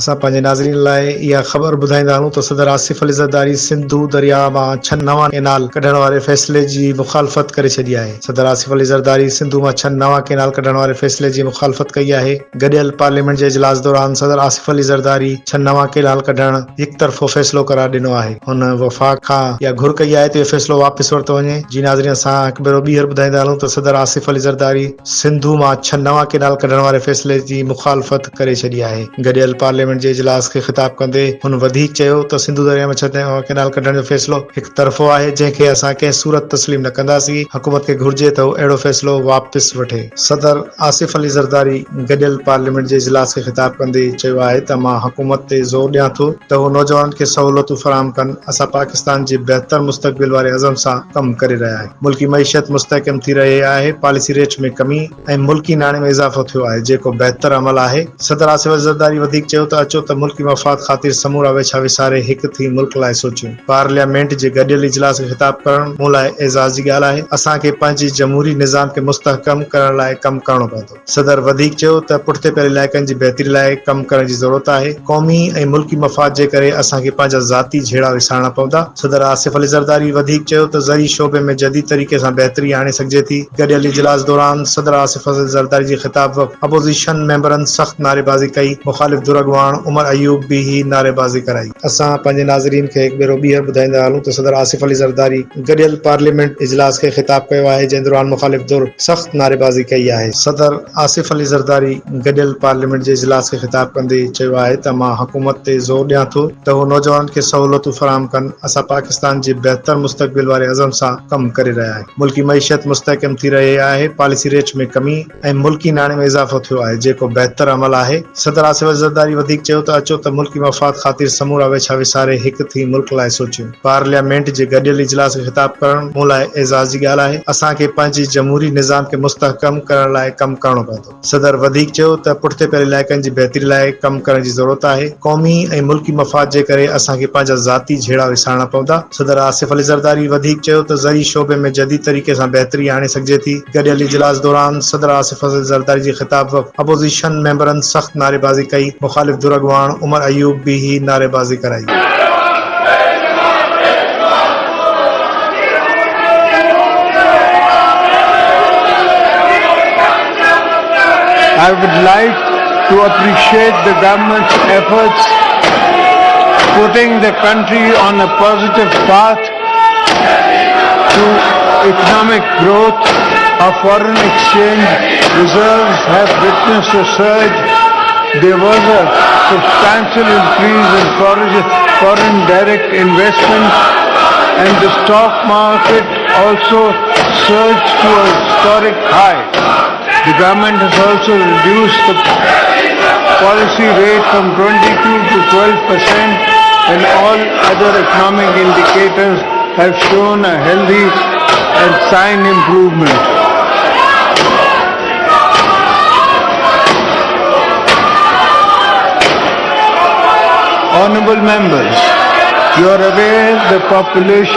असां पंहिंजे नाज़रीन लाइ इहा ख़बर ॿुधाईंदा आहियूं त सदर आसिफ अली ज़रदारी सिंधु दरिया मां 6 नवां केनाल कढण वारे फ़ैसिले जी मुखालफ़त करे छॾी आहे। सदर आसिफ अली ज़रदारी सिंधु मां 6 नवां केनाल कढण वारे फ़ैसिले जी मुखालफ़त कई आहे। गॾियल पार्लियामेंट जे इजलास दौरान सदर आसिफ अली ज़रदारी 6 नवां केनाल कढण हिक तरफ़ो फ़ैसिलो करार ॾिनो आहे। हुन वफ़ाक़ खां इहा घुर कई आहे त इहो फ़ैसिलो वापसि वरितो वञे। जी नाज़रीन, असां हिकु भेरो ॿीहर ॿुधाईंदा आहियूं त सदर आसिफ अली ज़रदारी सिंधु मां 6 नवां केनाल कढण वारे फ़ैसिले जी मुखालफ़त करे छॾी आहे। गॾियल पार्लियामेंट जे इजलास खे ख़िताब कंदे हुन वधीक चयो त सिंधु दरिया में 6 नवां केनाल कढण जो फ़ैसिलो हिक तरफ़ो आहे, जंहिंखे असां कंहिं सूरत तस्लीम न कंदासीं। हुकूमत खे घुर्जे त हू अहिड़ो फ़ैसिलो वापसि वठे। सदर आसिफ अली ज़रदारी गॾियल पार्लियामेंट जे इजलास खे ख़िताब कंदे चयो आहे त मां हुकूमत ते ज़ोर ॾियां थो त हू नौजवाननि खे सहूलियतूं फराहम कनि। असां पाकिस्तान जे बहितर मुस्तक़बिल वारे अज़म सां कमु करे रहिया आहियूं। मुल्की मईशत मुस्तहकम थी रही आहे, पॉलिसी रेट में कमी ऐं मुल्की नाणे में इज़ाफ़ो थियो आहे, जेको बहितर अमल आहे। सदर आसिफ अली ज़रदारी वधीक चयो त अचो त मुल्की मफ़ाद ख़ातिर समूरा वेछा विसारे हिक थी मुल्क लाइ सोचियूं। पार्लियामेंट जे गॾियल इजलास खे ख़िताब करण मूं लाइ एज़ाज़ जी ॻाल्हि आहे। असांखे पंहिंजी जमहूरी निज़ाम खे मुस्तहकम करण लाइ कमु करणो पवंदो। सदर वधीक चयो त पुठिते पियल इलाइक़नि जी बहितरी लाइ कमु करण जी ज़रूरत आहे। क़ौमी ऐं मुल्की मफ़ाद जे करे असांखे पंहिंजा ज़ाती झेड़ा विसारणा पवंदा। सदर आसिफ अली ज़रदारी वधीक चयो त ज़री शोबे में जदीद तरीक़े सां बहितरी आणे सघिजे थी। गॾियल इजलास दौरान सदर आसिफ अली ज़रदारी जे ख़िताब वक़्तु अपोज़िशन मेंबरनि सख़्त नारेबाज़ी कई। मुख़ालिफ़ धुर अॻवान उमर अयूब भी ही नारेबाज़ी कराई। असां पंहिंजे नाज़रीन खे हिकु भेरो ॿीहर ॿुधाईंदा हलूं त सदर आसिफ अली ज़रदारी गॾियल पार्लियामेंट इजलास खे ख़िताब कयो आहे, जंहिं दौरान मुख़ालिफ़ धुर सख़्त नारेबाज़ी कई आहे। सदर आसिफ अली ज़रदारी गॾियल पार्लियामेंट जे इजलास खे ख़िताब कंदे चयो आहे त मां हुकूमत ते ज़ोर ॾियां थो त हू नौजवाननि खे सहूलियतूं फराहम कनि। असां पाकिस्तान जे बहितर मुस्तक़बिल वारे अज़म सां कमु करे रहिया आहियूं। मुल्की मईशत मुस्तहकम थी रही आहे, पॉलिसी रेट में कमी ऐं मुल्की नाणे में इज़ाफ़ो थियो आहे, जेको बहितर अमल आहे। सदर आसिफ अली ज़रदारी वधीक चयो त अचो त मुल्की मफ़ाद ख़ातिर समूरा वेछा विसारे हिक थी मुल्क लाइ सोचियूं। पार्लियामेंट जे गॾियल इजलास खे ख़िताब करण मूं लाइ एज़ाज़ जी ॻाल्हि आहे। असांखे पंहिंजी जमहूरी निज़ाम खे मुस्तहकम करण लाइ कमु करणो पवंदो। सदर वधीक चयो त पुठिते पियल इलाइक़नि जी बहितरी लाइ कमु करण जी ज़रूरत आहे। क़ौमी ऐं मुल्की मफ़ाद जे करे असांखे पंहिंजा ज़ाती झेड़ा विसारणा पवंदा। सदर आसिफ अली ज़रदारी वधीक चयो त ज़री शोबे में जदीद तरीक़े सां बहितरी आणे सघिजे थी। गॾियल इजलास दौरान सदर आसिफ अली ज़रदारी जे ख़िताब वक़्तु अपोज़िशन मेंबरनि सख़्त नारेबाज़ी कई। मुख़ालिफ़ धुर अॻवान उमर अयूब भी ही नारेबाज़ी कराई। I would like to appreciate the government's efforts putting the country on a positive path to economic growth. Our foreign exchange reserves have witnessed a surge. There was a substantial increase in foreign direct investment, and the stock market also surged to a historic high. The government has also reduced the policy rate from 22 to 12%, and all other economic indicators have shown a healthy and sign improvement. Honorable members, you are aware the population